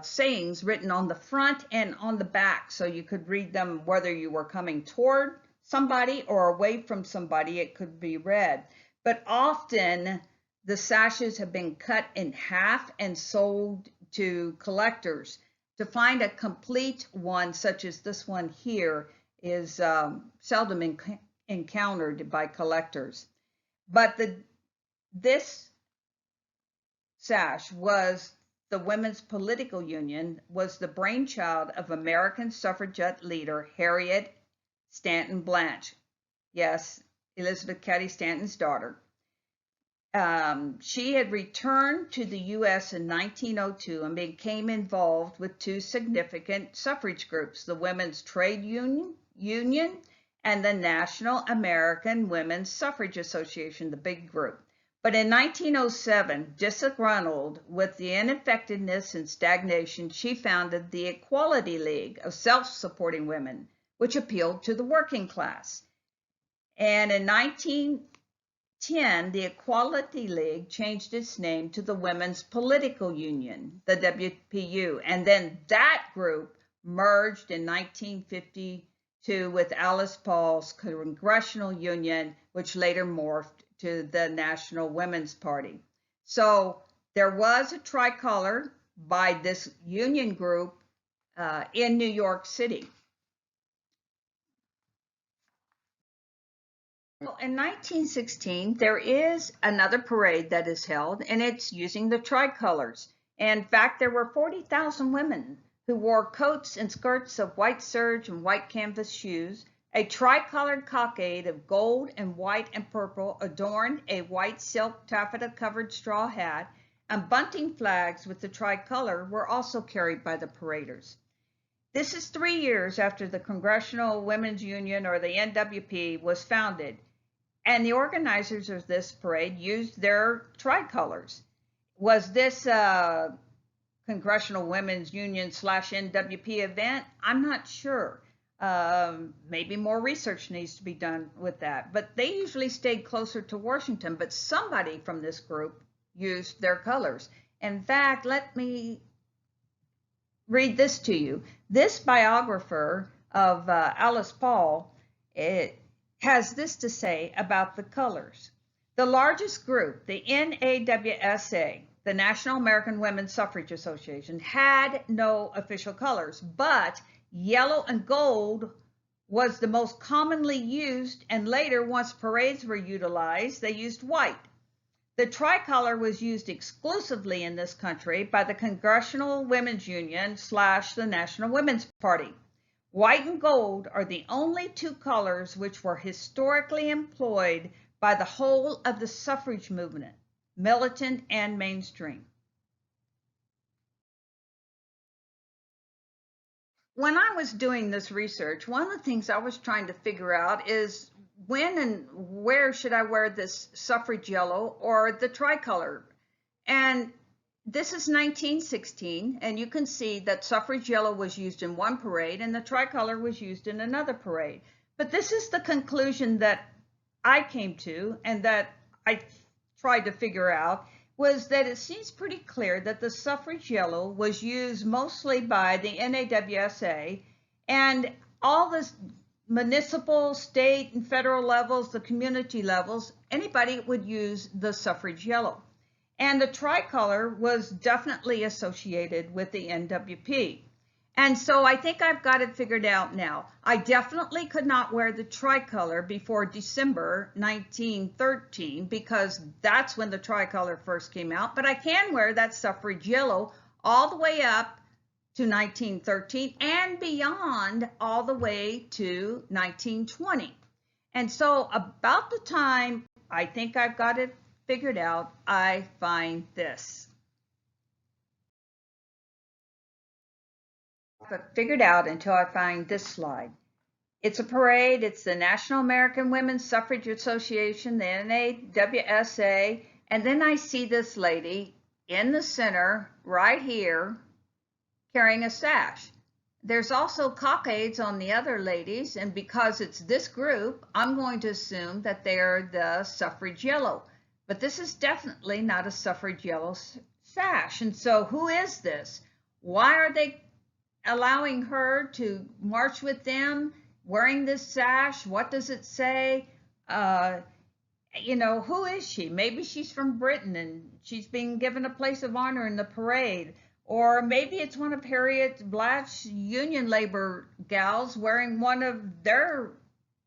S1: sayings written on the front and on the back, so you could read them whether you were coming toward somebody or away from somebody. It could be read. But often the sashes have been cut in half and sold to collectors. To find a complete one, such as this one here, is seldom encountered by collectors. But this sash was the Women's Political Union, was the brainchild of American suffragette leader Harriet Stanton Blanche. Yes, Elizabeth Cady Stanton's daughter. She had returned to the U.S. in 1902 and became involved with two significant suffrage groups, the Women's Trade Union and the National American Women's Suffrage Association, the big group. But in 1907, disgruntled with the ineffectiveness and stagnation, she founded the Equality League of Self-Supporting Women, which appealed to the working class. And in 1910, the Equality League changed its name to the Women's Political Union, the WPU, and then that group merged in 1952 with Alice Paul's Congressional Union, which later morphed to the National Women's Party. So there was a tricolor by this union group in New York City. Well, in 1916, there is another parade that is held, and it's using the tricolors. In fact, there were 40,000 women who wore coats and skirts of white serge and white canvas shoes, A tricolored cockade of gold and white and purple adorned a white silk taffeta-covered straw hat, and bunting flags with the tricolor were also carried by the paraders. This is 3 years after the Congressional Women's Union, or the NWP, was founded, and the organizers of this parade used their tricolors. Was this a Congressional Women's Union / NWP event? I'm not sure. Maybe more research needs to be done with that. But they usually stayed closer to Washington, but somebody from this group used their colors. In fact, let me read this to you. This biographer of Alice Paul, it has this to say about the colors. The largest group, the NAWSA, the National American Women's Suffrage Association, had no official colors, but yellow and gold was the most commonly used, and later, once parades were utilized, they used white. The tricolor was used exclusively in this country by the Congressional Women's Union / the National Women's Party. White and gold are the only two colors which were historically employed by the whole of the suffrage movement, militant and mainstream. When I was doing this research, one of the things I was trying to figure out is when and where should I wear this suffrage yellow or the tricolor? And this is 1916, and you can see that suffrage yellow was used in one parade and the tricolor was used in another parade. But this is the conclusion that I came to and that I tried to figure out, was that it seems pretty clear that the suffrage yellow was used mostly by the NAWSA, and all the municipal, state, and federal levels, the community levels, anybody would use the suffrage yellow. And the tricolor was definitely associated with the NWP. And so I think I've got it figured out now. I definitely could not wear the tricolor before December 1913 because that's when the tricolor first came out, but I can wear that suffrage yellow all the way up to 1913 and beyond all the way to 1920. And so about the time I think I've got it figured out, I find this. Figured out until I find this slide. It's a parade. It's the National American Women's Suffrage Association, the NAWSA, and then I see this lady in the center right here carrying a sash. There's also cockades on the other ladies, and because it's this group, I'm going to assume that they're the suffrage yellow. But this is definitely not a suffrage yellow sash. And so who is this? Why are they allowing her to march with them wearing this sash? What does it say? You know, who is she? Maybe she's from Britain and she's being given a place of honor in the parade. Or maybe it's one of Harriet Blatt's Union labor gals wearing one of their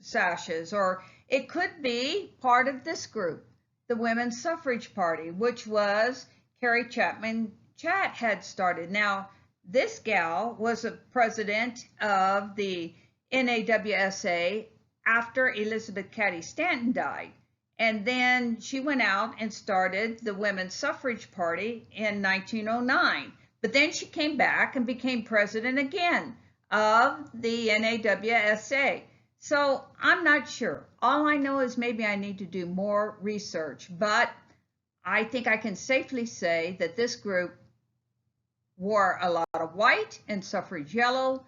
S1: sashes. Or it could be part of this group, the Women's Suffrage Party, which was Carrie Chapman Chatt had started. Now, this gal was a president of the NAWSA after Elizabeth Cady Stanton died. And then she went out and started the Women's Suffrage Party in 1909. But then she came back and became president again of the NAWSA. So I'm not sure. All I know is maybe I need to do more research. But I think I can safely say that this group wore a lot of white and suffrage yellow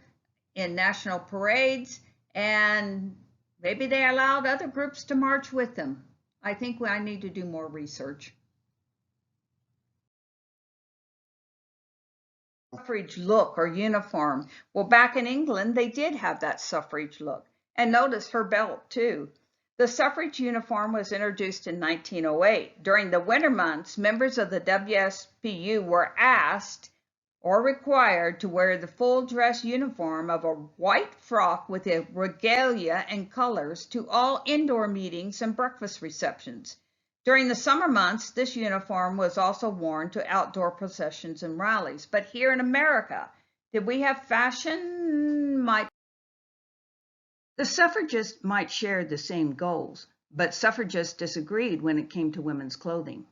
S1: in national parades, and maybe they allowed other groups to march with them. I think I need to do more research. Suffrage look or uniform. Well, back in England, they did have that suffrage look. And notice her belt, too. The suffrage uniform was introduced in 1908. During the winter months, members of the WSPU were asked or required to wear the full dress uniform of a white frock with a regalia and colors to all indoor meetings and breakfast receptions. During the summer months, this uniform was also worn to outdoor processions and rallies. But here in America, did we have fashion? Might The suffragists might share the same goals, but suffragists disagreed when it came to women's clothing.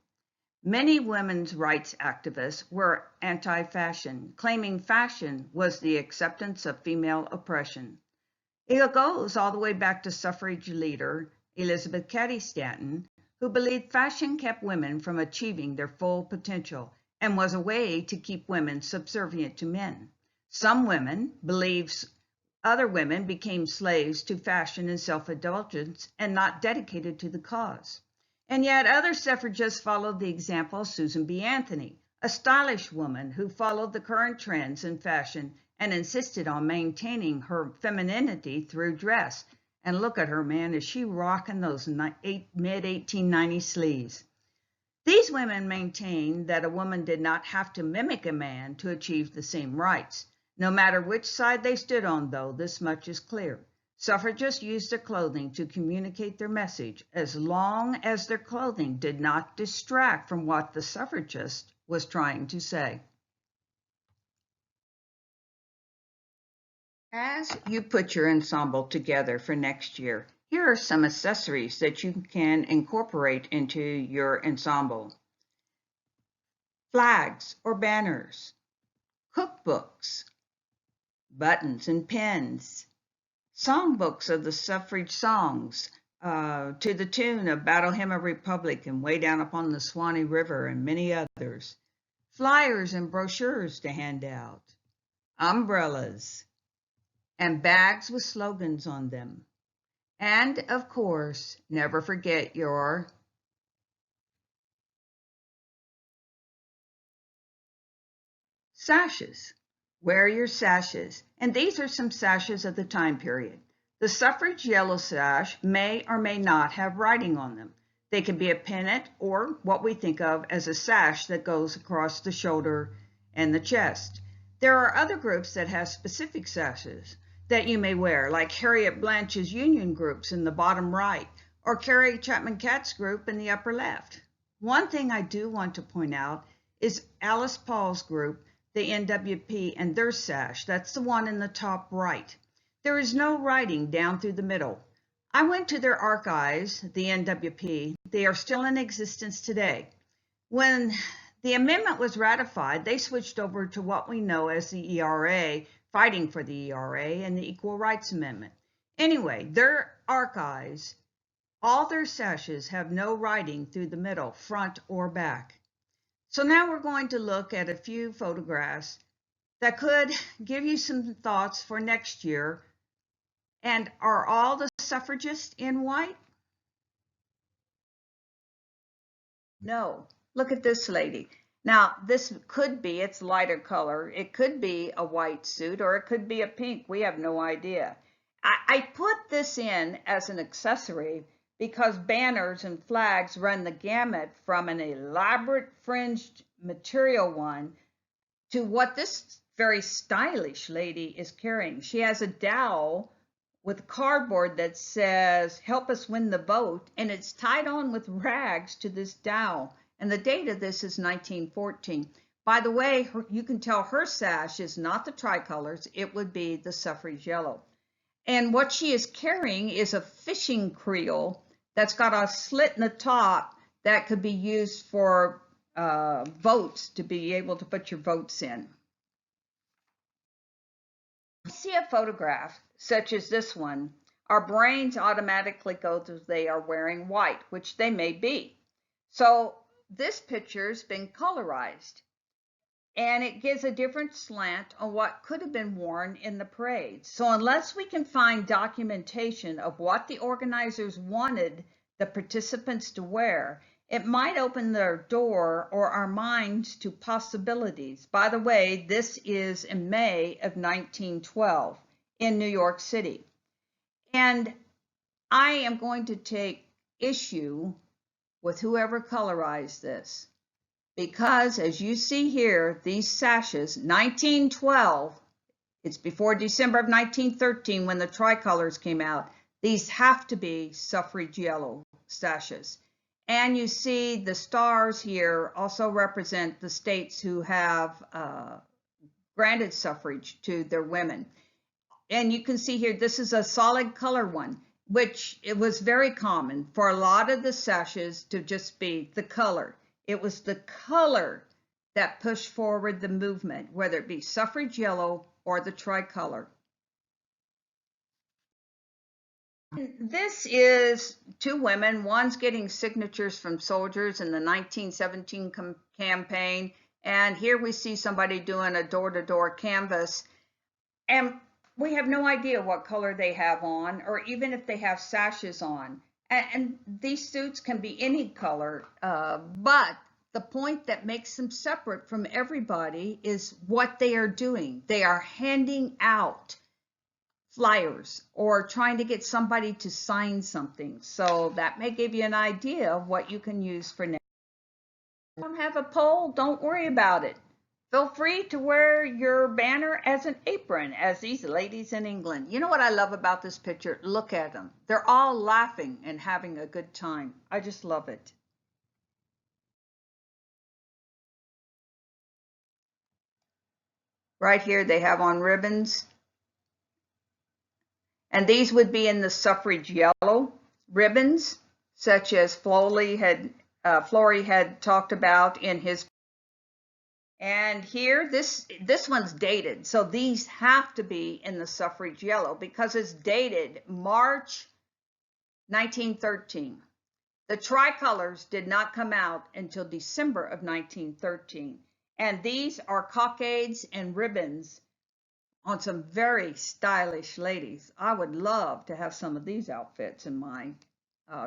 S1: Many women's rights activists were anti-fashion, claiming fashion was the acceptance of female oppression. It goes all the way back to suffrage leader Elizabeth Cady Stanton, who believed fashion kept women from achieving their full potential and was a way to keep women subservient to men. Some women believed other women became slaves to fashion and self-indulgence and not dedicated to the cause. And yet other suffragists followed the example of Susan B. Anthony, a stylish woman who followed the current trends in fashion and insisted on maintaining her femininity through dress. And look at her, man, is she rocking those mid-1890s sleeves. These women maintained that a woman did not have to mimic a man to achieve the same rights. No matter which side they stood on, though, this much is clear. Suffragists used their clothing to communicate their message as long as their clothing did not distract from what the suffragist was trying to say. As you put your ensemble together for next year, here are some accessories that you can incorporate into your ensemble. Flags or banners, cookbooks, buttons and pins, songbooks of the suffrage songs to the tune of Battle Hymn of Republic and Way Down Upon the Swanee River and many others, flyers and brochures to hand out, umbrellas, and bags with slogans on them. And of course, never forget your sashes. Wear your sashes. And these are some sashes of the time period. The suffrage yellow sash may or may not have writing on them. They can be a pennant or what we think of as a sash that goes across the shoulder and the chest. There are other groups that have specific sashes that you may wear, like Harriet Blanche's Union groups in the bottom right, or Carrie Chapman Catt's group in the upper left. One thing I do want to point out is Alice Paul's group, the NWP, and their sash. That's the one in the top right. There is no writing down through the middle. I went to their archives, the NWP. They are still in existence today. When the amendment was ratified, they switched over to what we know as the ERA, fighting for the ERA and the Equal Rights Amendment. Anyway, their archives, all their sashes have no writing through the middle, front or back. So now we're going to look at a few photographs that could give you some thoughts for next year. And are all the suffragists in white? No. Look at this lady. Now, this could be, it's lighter color. It could be a white suit or it could be a pink. We have no idea. I put this in as an accessory because banners and flags run the gamut from an elaborate fringed material one to what this very stylish lady is carrying. She has a dowel with cardboard that says, "Help us win the vote," and it's tied on with rags to this dowel. And the date of this is 1914. By the way, you can tell her sash is not the tricolors, it would be the suffrage yellow. And what she is carrying is a fishing creel that's got a slit in the top that could be used for votes, to be able to put your votes in. When we see a photograph such as this one, our brains automatically go to they are wearing white, which they may be. So this picture's been colorized, and it gives a different slant on what could have been worn in the parade. So unless we can find documentation of what the organizers wanted the participants to wear, it might open their door or our minds to possibilities. By the way, this is in May of 1912 in New York City. And I am going to take issue with whoever colorized this, because as you see here, these sashes, 1912, it's before December of 1913 when the tricolors came out, these have to be suffrage yellow sashes. And you see the stars here also represent the states who have granted suffrage to their women. and you can see here, this is a solid color one, which it was very common for a lot of the sashes to just be the color. It was the color that pushed forward the movement, whether it be suffrage yellow or the tricolor. This is two women. One's getting signatures from soldiers in the 1917 campaign. And here we see somebody doing a door-to-door canvas. And we have no idea what color they have on, or even if they have sashes on. And these suits can be any color, but the point that makes them separate from everybody is what they are doing. They are handing out flyers or trying to get somebody to sign something. So that may give you an idea of what you can use for now. If you don't have a poll, don't worry about it. Feel free to wear your banner as an apron, as these ladies in England. You know what I love about this picture? Look at them. They're all laughing and having a good time. I just love it. Right here they have on ribbons. And these would be in the suffrage yellow ribbons, such as Flory had talked about in his. And here, this one's dated. So these have to be in the suffrage yellow because it's dated March 1913. The tricolors did not come out until December of 1913. And these are cockades and ribbons on some very stylish ladies. I would love to have some of these outfits in my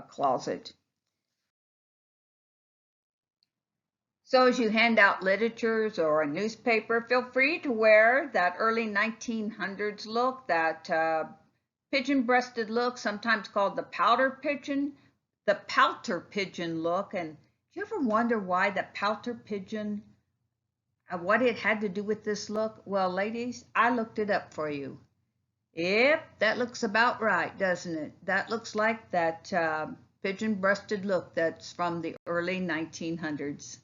S1: closet. So as you hand out literatures or a newspaper, feel free to wear that early 1900s look, that pigeon-breasted look, sometimes called the pouter pigeon look. And do you ever wonder why the pouter pigeon, what it had to do with this look? Well, ladies, I looked it up for you. Yep, that looks about right, doesn't it? That looks like that pigeon-breasted look that's from the early 1900s.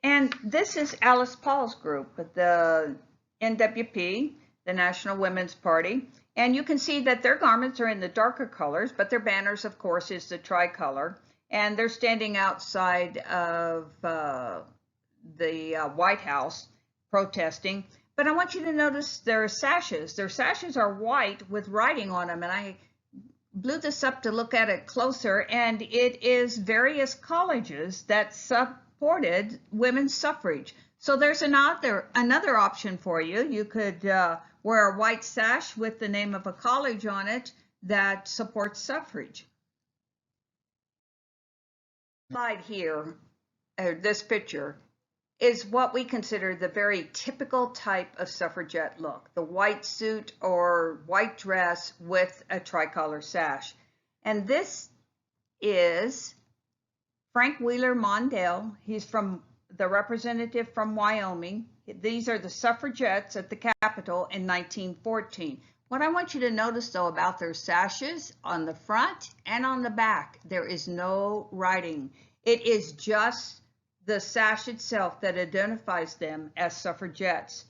S1: And this is Alice Paul's group, the NWP, the National Women's Party. And you can see that their garments are in the darker colors, but their banners, of course, is the tricolor. And they're standing outside of the White House protesting. But I want you to notice their sashes. Their sashes are white with writing on them. And I blew this up to look at it closer. And it is various colleges that supported women's suffrage. So there's another option for you. You could wear a white sash with the name of a college on it that supports suffrage. Slide here, this picture, is what we consider the very typical type of suffragette look, the white suit or white dress with a tricolor sash. And this is Frank Wheeler Mondale. He's from the representative from Wyoming. These are the suffragettes at the Capitol in 1914. What I want you to notice, though, about their sashes on the front and on the back, there is no writing. It is just the sash itself that identifies them as suffragettes.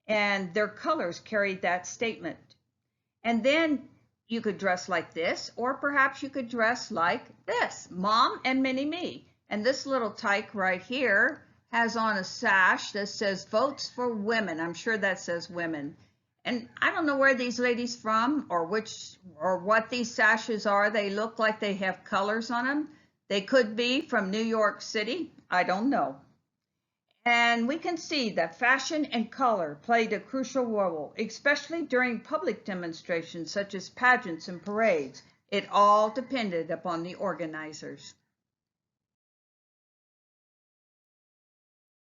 S1: And their colors carry that statement. And then you could dress like this, or perhaps you could dress like this, Mom and Mini-Me. And this little tyke right here has on a sash that says Votes for Women. I'm sure that says women. And I don't know where these ladies from or what these sashes are. They look like they have colors on them. They could be from New York City. I don't know. And we can see that fashion and color played a crucial role, especially during public demonstrations such as pageants and parades. It all depended upon the organizers.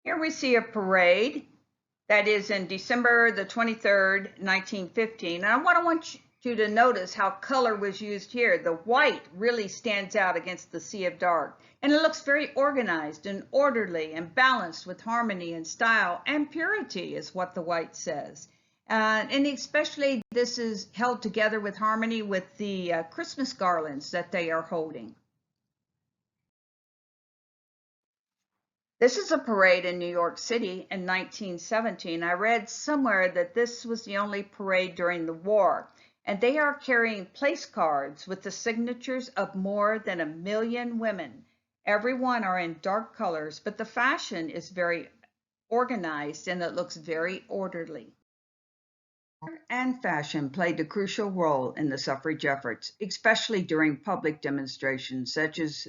S1: Here we see a parade that is in December the 23rd, 1915. And I want you to notice how color was used here. The white really stands out against the sea of dark. And it looks very organized and orderly and balanced with harmony and style and purity is what the white says. And especially this is held together with harmony with the Christmas garlands that they are holding. This is a parade in New York City in 1917. I read somewhere that this was the only parade during the war, and they are carrying place cards with the signatures of more than 1 million women. Everyone are in dark colors, but the fashion is very organized and it looks very orderly. And fashion played a crucial role in the suffrage efforts, especially during public demonstrations such as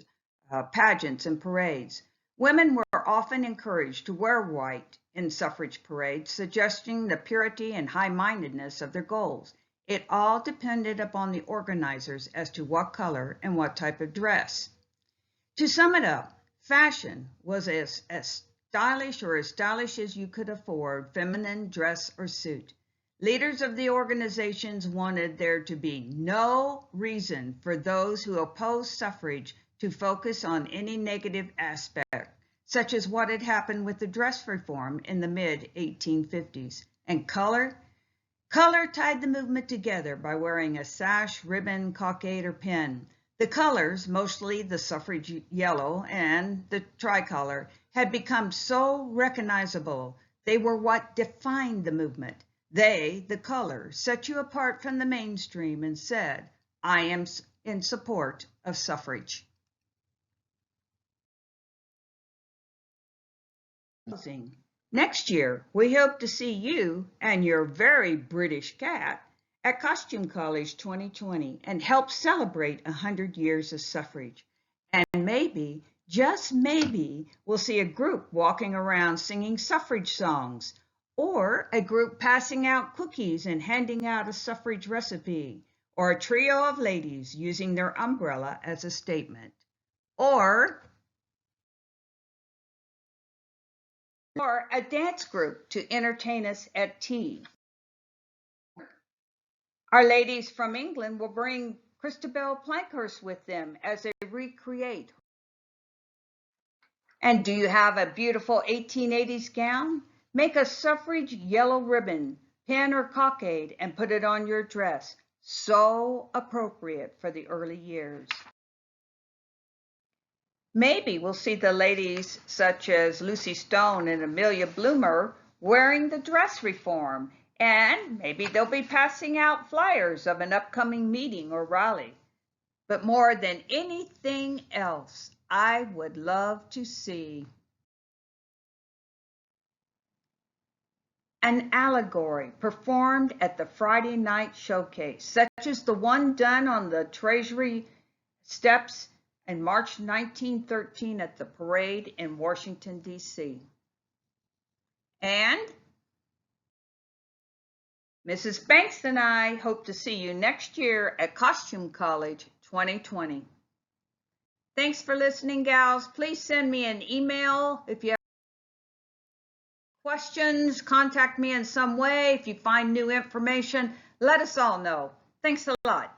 S1: pageants and parades. Women were often encouraged to wear white in suffrage parades, suggesting the purity and high-mindedness of their goals. It all depended upon the organizers as to what color and what type of dress. To sum it up, fashion was as stylish or as stylish as you could afford, feminine dress or suit. Leaders of the organizations wanted there to be no reason for those who opposed suffrage to focus on any negative aspect, such as what had happened with the dress reform in the mid-1850s. And color? Color tied the movement together by wearing a sash, ribbon, cockade, or pin. The colors, mostly the suffrage yellow and the tricolor, had become so recognizable. They were what defined the movement. They, the color, set you apart from the mainstream and said, I am in support of suffrage. Next year, we hope to see you and your very British cat at Costume College 2020 and help celebrate 100 years of suffrage. And maybe, just maybe, we'll see a group walking around singing suffrage songs, or a group passing out cookies and handing out a suffrage recipe, or a trio of ladies using their umbrella as a statement, or a dance group to entertain us at tea. Our ladies from England will bring Christabel Plankhurst with them as they recreate. And do you have a beautiful 1880s gown? Make a suffrage yellow ribbon, pin or cockade, and put it on your dress. So appropriate for the early years. Maybe we'll see the ladies such as Lucy Stone and Amelia Bloomer wearing the dress reform, and maybe they'll be passing out flyers of an upcoming meeting or rally. But more than anything else, I would love to see an allegory performed at the Friday night showcase, such as the one done on the Treasury steps in March 1913 at the parade in Washington, D.C. And Mrs. Banks and I hope to see you next year at Costume College 2020. Thanks for listening, gals. Please send me an email if you have questions. Contact me in some way. If you find new information, let us all know. Thanks a lot.